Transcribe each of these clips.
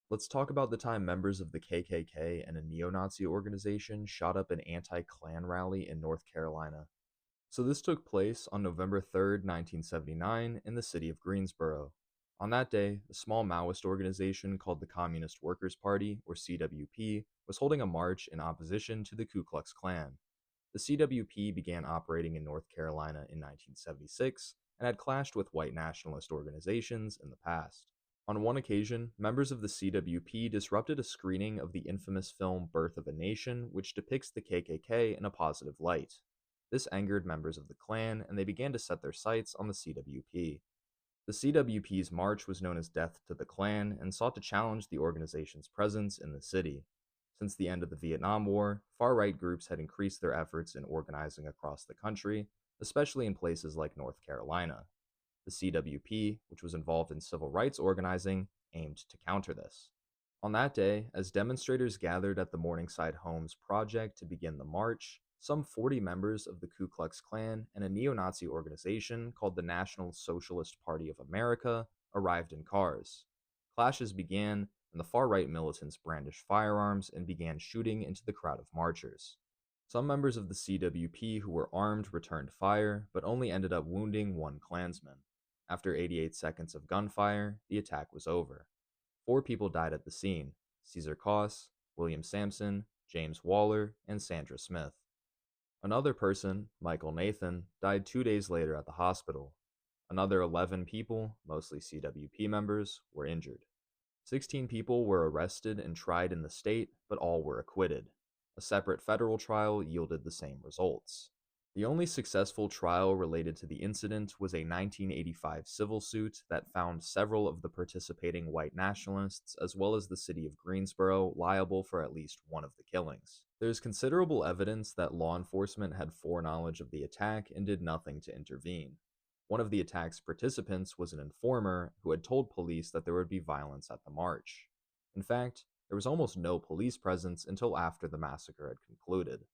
Let's talk about the time members of the KKK and a neo-Nazi organization shot up an anti-Klan rally in North Carolina. So this took place on November 3rd, 1979, in the city of Greensboro. On that day, a small Maoist organization called the Communist Workers' Party, or CWP, was holding a march in opposition to the Ku Klux Klan. The CWP began operating in North Carolina in 1976 and had clashed with white nationalist organizations in the past. On one occasion, members of the CWP disrupted a screening of the infamous film Birth of a Nation, which depicts the KKK in a positive light. This angered members of the Klan, and they began to set their sights on the CWP. The CWP's march was known as Death to the Klan and sought to challenge the organization's presence in the city. Since the end of the Vietnam War, far-right groups had increased their efforts in organizing across the country, especially in places like North Carolina. The CWP, which was involved in civil rights organizing, aimed to counter this. On that day, as demonstrators gathered at the Morningside Homes project to begin the march, some 40 members of the Ku Klux Klan and a neo-Nazi organization called the National Socialist Party of America arrived in cars. Clashes began, and the far-right militants brandished firearms and began shooting into the crowd of marchers. Some members of the CWP who were armed returned fire, but only ended up wounding one Klansman. After 88 seconds of gunfire, the attack was over. Four people died at the scene: Caesar Koss, William Sampson, James Waller, and Sandra Smith. Another person, Michael Nathan, died 2 days later at the hospital. Another 11 people, mostly CWP members, were injured. 16 people were arrested and tried in the state, but all were acquitted. A separate federal trial yielded the same results. The only successful trial related to the incident was a 1985 civil suit that found several of the participating white nationalists, as well as the city of Greensboro, liable for at least one of the killings. There's considerable evidence that law enforcement had foreknowledge of the attack and did nothing to intervene. One of the attack's participants was an informer who had told police that there would be violence at the march. In fact, there was almost no police presence until after the massacre had concluded.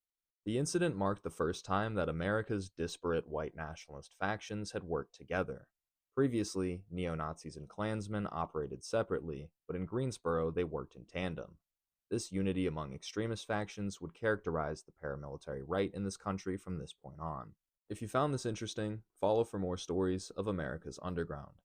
The incident marked the first time that America's disparate white nationalist factions had worked together. Previously, neo-Nazis and Klansmen operated separately, but in Greensboro they worked in tandem. This unity among extremist factions would characterize the paramilitary right in this country from this point on. If you found this interesting, follow for more stories of America's underground.